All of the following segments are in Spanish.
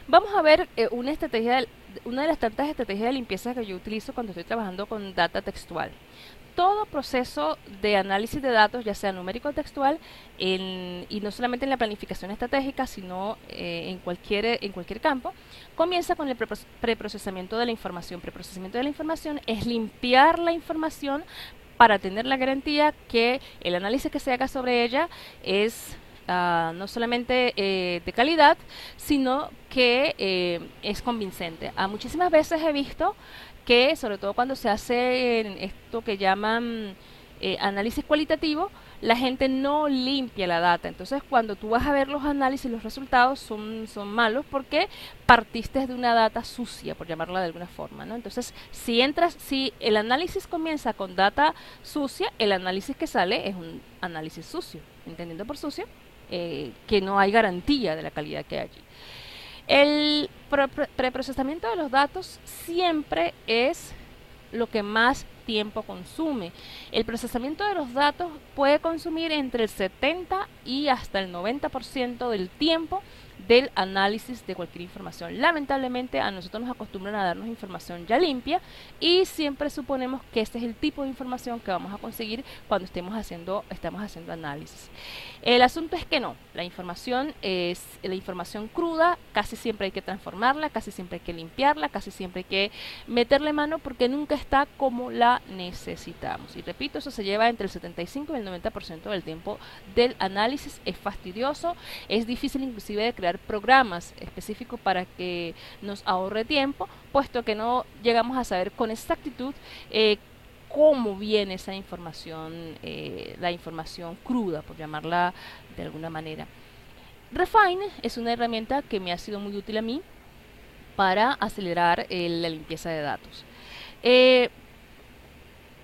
Vamos a ver una de las tantas estrategias de limpieza que yo utilizo cuando estoy trabajando con data textual. Todo proceso de análisis de datos, ya sea numérico o textual, y no solamente en la planificación estratégica, sino en cualquier campo, comienza con el preprocesamiento de la información. Preprocesamiento de la información es limpiar la información para tener la garantía que el análisis que se haga sobre ella es no solamente de calidad, sino que es convincente. Muchísimas veces he visto que, sobre todo cuando se hace en esto que llaman análisis cualitativo, la gente no limpia la data. Entonces, cuando tú vas a ver los análisis, los resultados son malos porque partiste de una data sucia, por llamarla de alguna forma, ¿no? Entonces, si el análisis comienza con data sucia, el análisis que sale es un análisis sucio. Entendiendo por sucio, que no hay garantía de la calidad que hay allí. El preprocesamiento de los datos siempre es lo que más tiempo consume. El procesamiento de los datos puede consumir entre el 70 y hasta el 90% del tiempo del análisis de cualquier información. Lamentablemente a nosotros nos acostumbran a darnos información ya limpia y siempre suponemos que este es el tipo de información que vamos a conseguir cuando estamos haciendo análisis. El asunto es que no, la información es la información cruda, casi siempre hay que transformarla, casi siempre hay que limpiarla, casi siempre hay que meterle mano porque nunca está como la necesitamos. Y repito, eso se lleva entre el 75 y el 90% del tiempo del análisis. Es fastidioso, es difícil inclusive de crear programas específicos para que nos ahorre tiempo, puesto que no llegamos a saber con exactitud cómo viene esa información, la información cruda, por llamarla de alguna manera. Refine es una herramienta que me ha sido muy útil a mí para acelerar la limpieza de datos.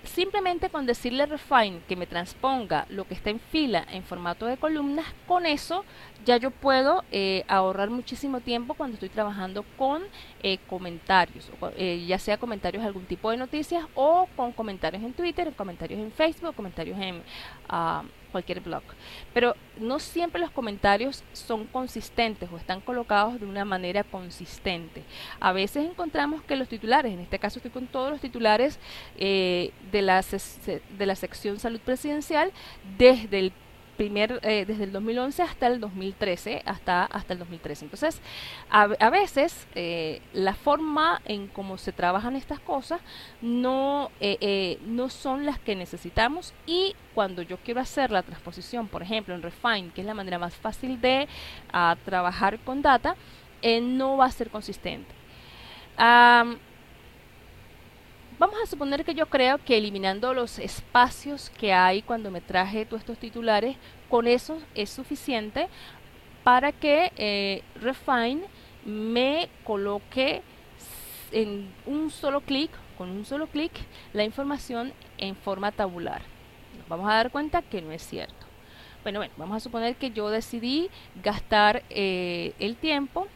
Simplemente con decirle a Refine que me transponga lo que está en fila en formato de columnas, con eso ya yo puedo ahorrar muchísimo tiempo cuando estoy trabajando con comentarios, ya sea comentarios de algún tipo de noticias o con comentarios en Twitter, comentarios en Facebook, comentarios en cualquier blog. Pero no siempre los comentarios son consistentes o están colocados de una manera consistente. A veces encontramos que los titulares, en este caso estoy con todos los titulares de la sección salud presidencial, desde el 2011 hasta el 2013, hasta el 2013. Entonces, a veces la forma en cómo se trabajan estas cosas no son las que necesitamos, y cuando yo quiero hacer la transposición, por ejemplo, en Refine, que es la manera más fácil de trabajar con data, no va a ser consistente. Vamos a suponer que yo creo que eliminando los espacios que hay cuando me traje todos estos titulares, con eso es suficiente para que Refine me coloque en un solo clic, con un solo clic, la información en forma tabular. Nos vamos a dar cuenta que no es cierto. Bueno, vamos a suponer que yo decidí gastar el tiempo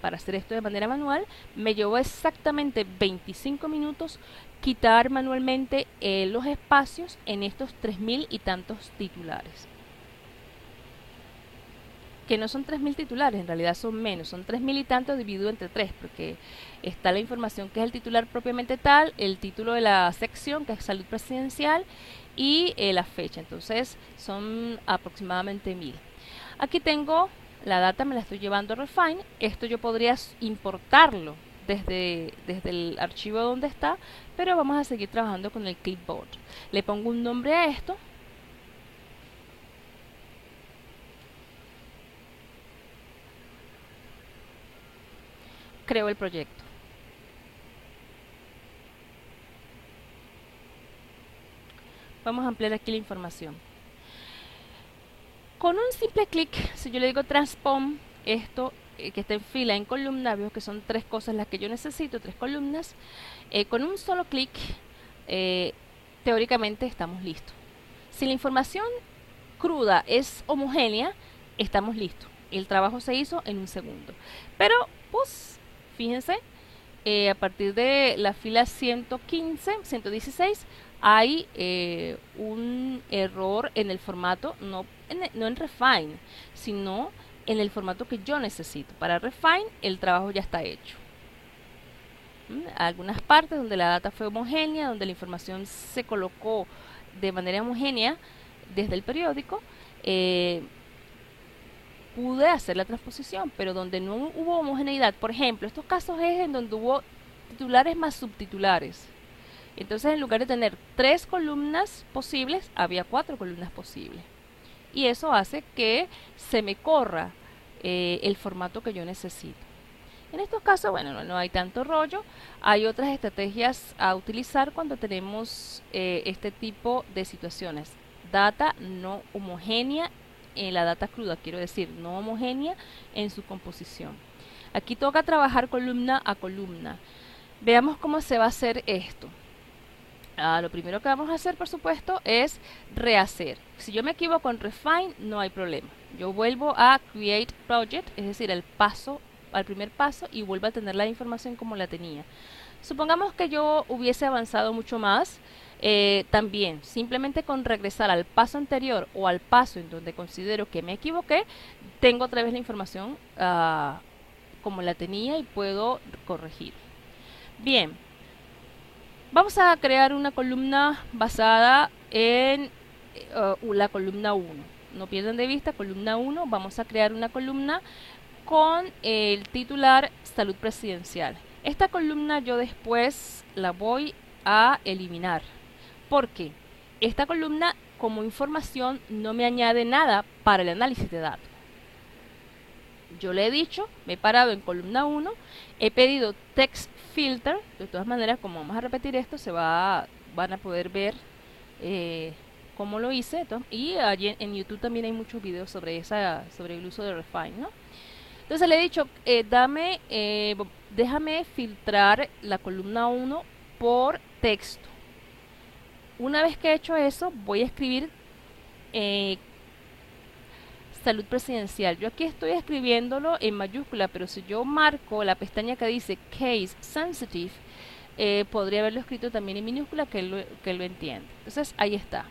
para hacer esto de manera manual. Me llevó exactamente 25 minutos quitar manualmente los espacios en estos 3000 y tantos titulares, que no son 3000 titulares, en realidad son menos, son 3000 y tantos dividido entre 3, porque está la información que es el titular propiamente tal, el título de la sección que es salud presidencial y la fecha. Entonces son aproximadamente 1000. Aquí tengo la data, me la estoy llevando a Refine. Esto yo podría importarlo desde el archivo donde está, pero vamos a seguir trabajando con el clipboard. Le pongo un nombre a esto. Creo el proyecto. Vamos a ampliar aquí la información. Con un simple clic, si yo le digo transpon esto que está en fila, en columna, veo que son 3 cosas las que yo necesito, 3 columnas. Con un solo clic, teóricamente estamos listos. Si la información cruda es homogénea, estamos listos. El trabajo se hizo en un segundo. Pero, pues, fíjense, a partir de la fila 115, 116, hay un error en el formato, no en Refine, sino en el formato que yo necesito. Para Refine el trabajo ya está hecho. Algunas partes donde la data fue homogénea, donde la información se colocó de manera homogénea desde el periódico, pude hacer la transposición, pero donde no hubo homogeneidad, por ejemplo, estos casos es en donde hubo titulares más subtitulares. Entonces, en lugar de tener 3 columnas posibles, había 4 columnas posibles. Y eso hace que se me corra el formato que yo necesito. En estos casos, bueno, no hay tanto rollo. Hay otras estrategias a utilizar cuando tenemos este tipo de situaciones. Data no homogénea en la data cruda, quiero decir, no homogénea en su composición. Aquí toca trabajar columna a columna. Veamos cómo se va a hacer esto. Lo primero que vamos a hacer, por supuesto, es rehacer. Si yo me equivoco en Refine, no hay problema. Yo vuelvo a Create Project, es decir, al primer paso, y vuelvo a tener la información como la tenía. Supongamos que yo hubiese avanzado mucho más. También, simplemente con regresar al paso anterior o al paso en donde considero que me equivoqué, tengo otra vez la información como la tenía y puedo corregir. Bien, vamos a crear una columna basada en la columna 1. No pierdan de vista, columna 1. Vamos a crear una columna con el titular Salud Presidencial. Esta columna yo después la voy a eliminar, porque esta columna como información no me añade nada para el análisis de datos. Yo le he dicho, me he parado en columna 1, he pedido text filter. De todas maneras, como vamos a repetir esto, van a poder ver cómo lo hice. Y allí en YouTube también hay muchos videos sobre el uso de Refine, ¿no? Entonces le he dicho, déjame filtrar la columna 1 por texto. Una vez que he hecho eso, voy a escribir Salud Presidencial. Yo aquí estoy escribiéndolo en mayúscula, pero si yo marco la pestaña que dice Case Sensitive, podría haberlo escrito también en minúscula, que él lo entiende. Entonces ahí está.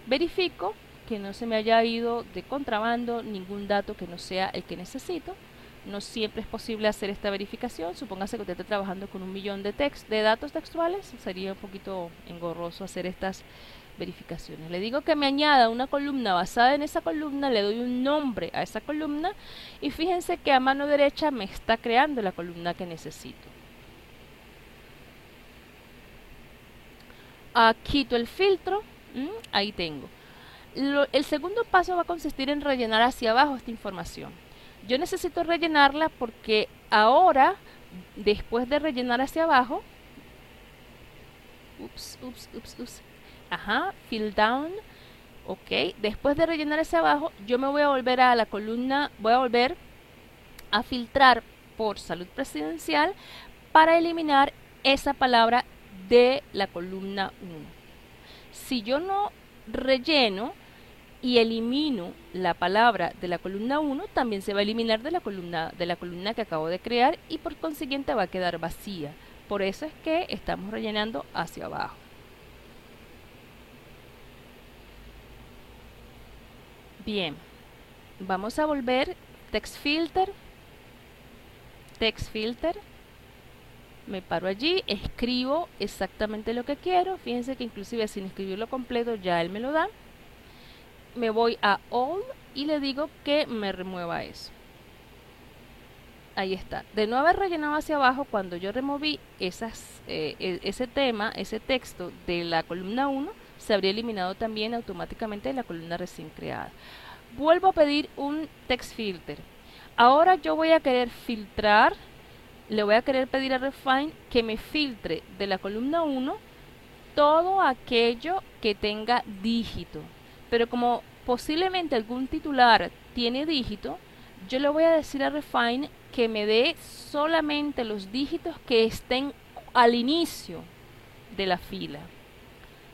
Verifico que no se me haya ido de contrabando ningún dato que no sea el que necesito. No siempre es posible hacer esta verificación. Supóngase que usted está trabajando con 1.000.000 de datos textuales. Sería un poquito engorroso hacer estas verificaciones. Le digo que me añada una columna basada en esa columna, le doy un nombre a esa columna y fíjense que a mano derecha me está creando la columna que necesito. Quito el filtro, ahí tengo. El segundo paso va a consistir en rellenar hacia abajo esta información. Yo necesito rellenarla porque ahora, después de rellenar hacia abajo, fill down, ok, después de rellenar hacia abajo, yo me voy a volver a la columna, voy a volver a filtrar por Salud Presidencial para eliminar esa palabra de la columna 1. Si yo no relleno y elimino la palabra de la columna 1, también se va a eliminar de la columna que acabo de crear y por consiguiente va a quedar vacía. Por eso es que estamos rellenando hacia abajo. Bien, vamos a volver text filter, me paro allí, escribo exactamente lo que quiero. Fíjense que inclusive sin escribirlo completo ya él me lo da. Me voy a All y le digo que me remueva eso. Ahí está. De no haber rellenado hacia abajo, cuando yo removí ese texto de la columna 1, se habría eliminado también automáticamente de la columna recién creada. Vuelvo a pedir un text filter. Ahora yo voy a querer filtrar, le voy a querer pedir a Refine que me filtre de la columna 1 todo aquello que tenga dígito. Pero como posiblemente algún titular tiene dígito, yo le voy a decir a Refine que me dé solamente los dígitos que estén al inicio de la fila.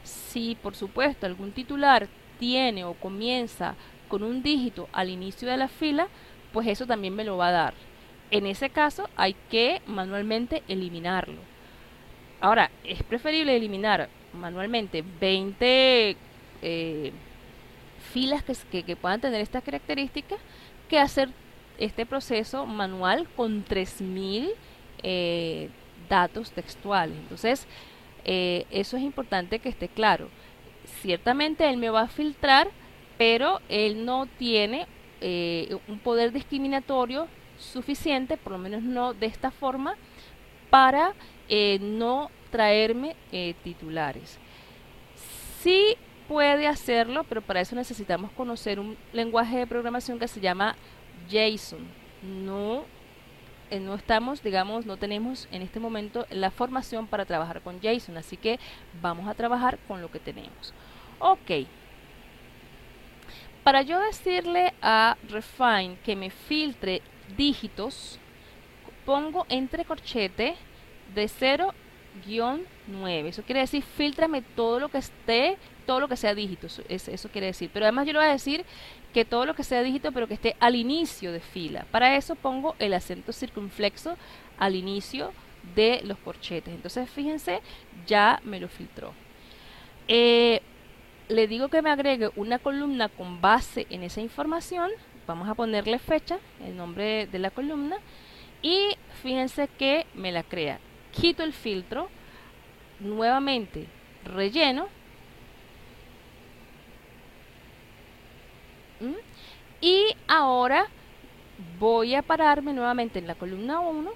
Si por supuesto algún titular tiene o comienza con un dígito al inicio de la fila, pues eso también me lo va a dar. En ese caso hay que manualmente eliminarlo. Ahora, es preferible eliminar manualmente 20 filas que puedan tener estas características que hacer este proceso manual con 3000 datos textuales. Entonces, eso es importante que esté claro. Ciertamente él me va a filtrar, pero él no tiene un poder discriminatorio suficiente, por lo menos no de esta forma, para no traerme titulares. Sí puede hacerlo, pero para eso necesitamos conocer un lenguaje de programación que se llama JSON. No estamos, digamos, no tenemos en este momento la formación para trabajar con JSON, así que vamos a trabajar con lo que tenemos. Ok. Para yo decirle a Refine que me filtre dígitos, pongo entre corchete de 0-9. Eso quiere decir, filtrame todo lo que esté, todo lo que sea dígitos. Eso quiere decir. Pero además yo le voy a decir que todo lo que sea dígito, pero que esté al inicio de fila. Para eso pongo el acento circunflexo al inicio de los corchetes. Entonces, fíjense, ya me lo filtró. Le digo que me agregue una columna con base en esa información. Vamos a ponerle fecha, el nombre de la columna. Y fíjense que me la crea. Quito el filtro, nuevamente relleno. Y ahora voy a pararme nuevamente en la columna 1.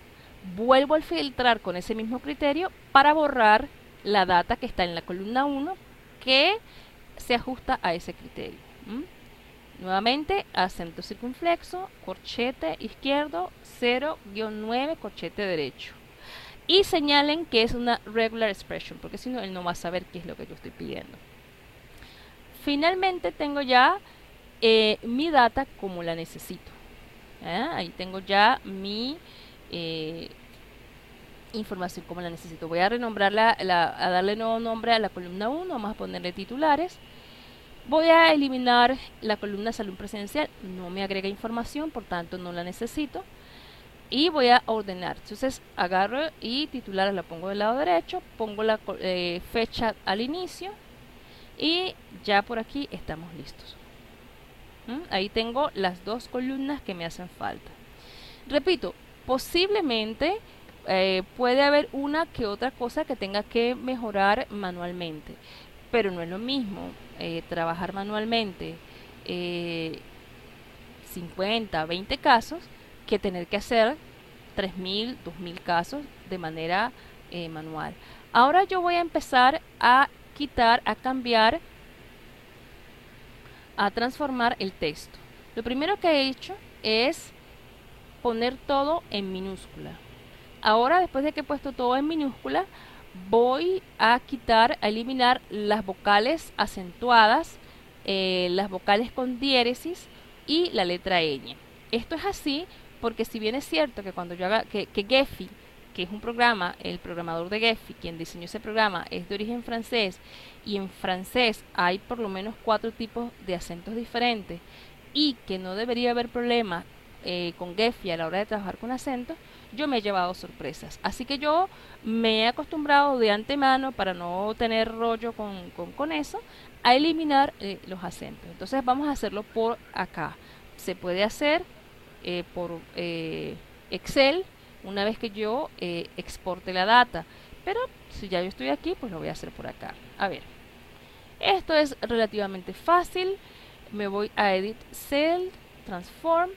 Vuelvo a filtrar con ese mismo criterio para borrar la data que está en la columna 1 que se ajusta a ese criterio. Nuevamente, acento circunflexo, corchete izquierdo, 0-9, corchete derecho. Y señalen que es una regular expression, porque si no, él no va a saber qué es lo que yo estoy pidiendo. Finalmente, tengo ya mi data como la necesito. Ahí tengo ya mi información como la necesito. Voy a renombrarla, a darle nuevo nombre a la columna 1, vamos a ponerle titulares. Voy a eliminar la columna salud presencial, no me agrega información, por tanto no la necesito. Y voy a ordenar, entonces agarro y titular la pongo del lado derecho, pongo la fecha al inicio y ya por aquí estamos listos. Ahí tengo las dos columnas que me hacen falta. Repito, posiblemente puede haber una que otra cosa que tenga que mejorar manualmente, pero no es lo mismo trabajar manualmente 50, 20 casos que tener que hacer 3000, 2000 casos de manera manual. Ahora yo voy a empezar a quitar, a cambiar, a transformar el texto. Lo primero que he hecho es poner todo en minúscula. Ahora, después de que he puesto todo en minúscula, voy a quitar, a eliminar las vocales acentuadas, las vocales con diéresis y la letra ñ. Esto es así porque si bien es cierto que cuando yo haga, que Gephi, que es un programa, el programador de Gephi, quien diseñó ese programa, es de origen francés, y en francés hay por lo menos 4 tipos de acentos diferentes, y que no debería haber problema con Gephi a la hora de trabajar con acentos, yo me he llevado sorpresas. Así que yo me he acostumbrado de antemano, para no tener rollo con eso, a eliminar los acentos. Entonces vamos a hacerlo por acá. Se puede hacer por Excel una vez que yo exporte la data, pero si ya yo estoy aquí, pues lo voy a hacer por acá. A ver, esto es relativamente fácil. Me voy a Edit Cell, Transform,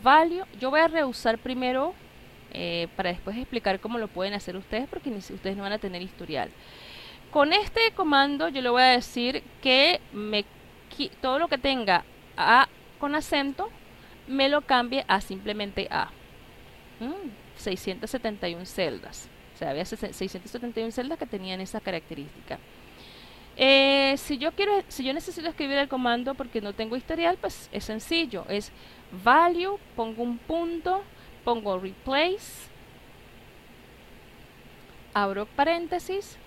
Value. Yo voy a reusar primero para después explicar cómo lo pueden hacer ustedes, porque ustedes no van a tener historial. Con este comando yo le voy a decir que todo lo que tenga A con acento me lo cambie a simplemente A. 671 celdas. O sea, había 671 celdas que tenían esa característica. Si yo necesito escribir el comando porque no tengo historial, pues es sencillo. Es value, pongo un punto, pongo replace, abro paréntesis,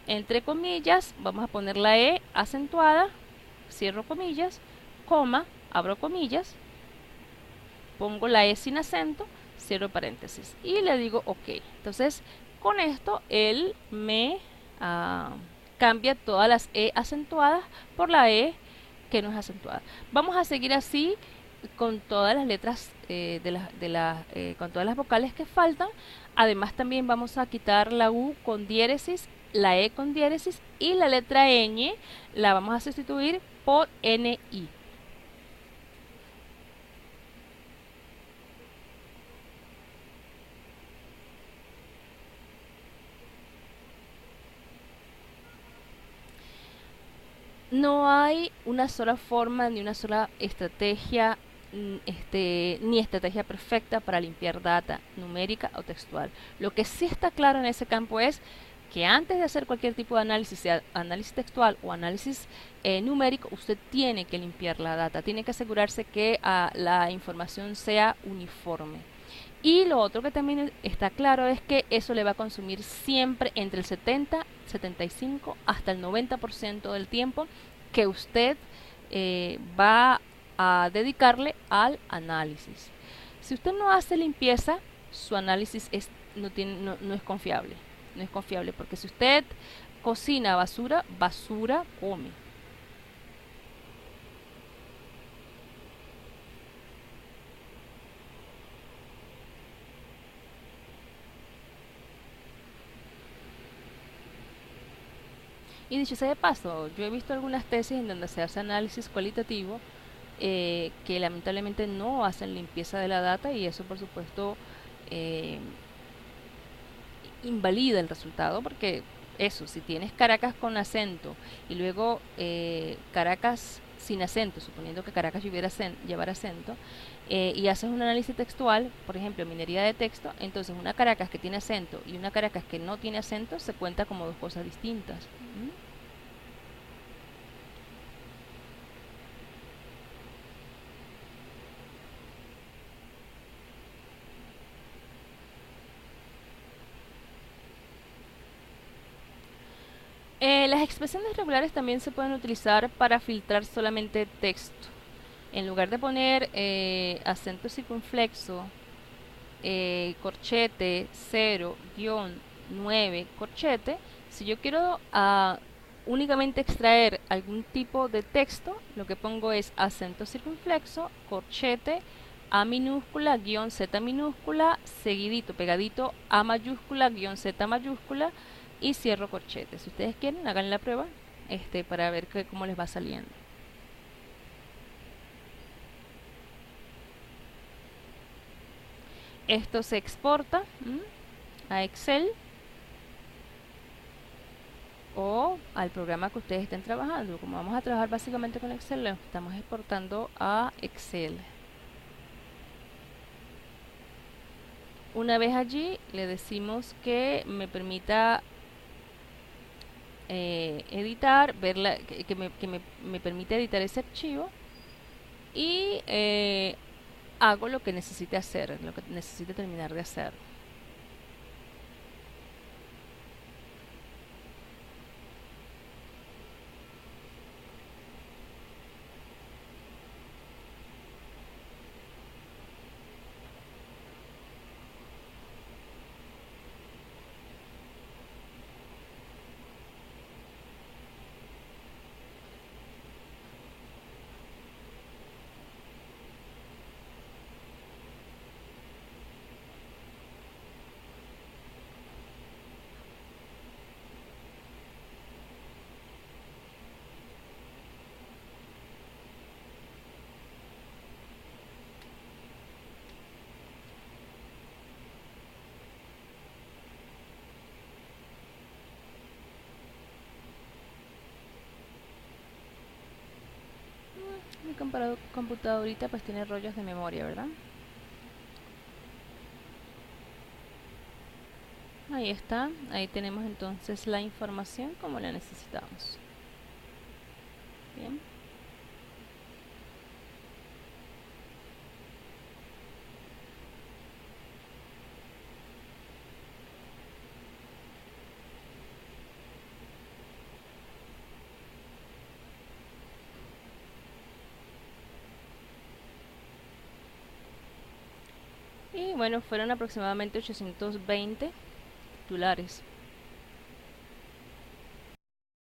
entre comillas, vamos a poner la E acentuada, cierro comillas, coma, abro comillas, pongo la E sin acento, cierro paréntesis y le digo OK. Entonces, con esto él me cambia todas las E acentuadas por la E que no es acentuada. Vamos a seguir así con todas las letras con todas las vocales que faltan. Además también vamos a quitar la U con diéresis, la E con diéresis y la letra ñ la vamos a sustituir por NI. No hay una sola forma ni una sola estrategia, ni estrategia perfecta para limpiar data numérica o textual. Lo que sí está claro en ese campo es que antes de hacer cualquier tipo de análisis, sea análisis textual o análisis numérico, usted tiene que limpiar la data, tiene que asegurarse que la información sea uniforme. Y lo otro que también está claro es que eso le va a consumir siempre entre el 70, 75 hasta el 90% del tiempo que usted va a dedicarle al análisis. Si usted no hace limpieza, su análisis no es confiable. No es confiable porque si usted cocina basura, basura come. Y dicho sea de paso, yo he visto algunas tesis en donde se hace análisis cualitativo que lamentablemente no hacen limpieza de la data y eso por supuesto eh, invalida el resultado porque eso, si tienes Caracas con acento y luego Caracas sin acento, suponiendo que Caracas llevar acento, y haces un análisis textual, por ejemplo, minería de texto, entonces una Caracas que tiene acento y una Caracas que no tiene acento se cuenta como dos cosas distintas. ¿Mm? Las expresiones regulares también se pueden utilizar para filtrar solamente texto. En lugar de poner acento circunflexo, corchete, 0, guión, 9, corchete, si yo quiero únicamente extraer algún tipo de texto, lo que pongo es acento circunflexo, corchete, A minúscula, guión Z minúscula, seguidito, pegadito, A mayúscula, guión Z mayúscula y cierro corchete. Si ustedes quieren, hagan la prueba para ver cómo les va saliendo. Esto se exporta a Excel o al programa que ustedes estén trabajando. Como vamos a trabajar básicamente con Excel, lo estamos exportando a Excel. Una vez allí, le decimos que me permita editar, me permite editar ese archivo y hago lo que necesite hacer, lo que necesite terminar de hacer. Mi computadorita pues tiene rollos de memoria, ¿verdad? Ahí está, ahí tenemos entonces la información como la necesitamos. Bien. Y bueno, fueron aproximadamente 820 titulares.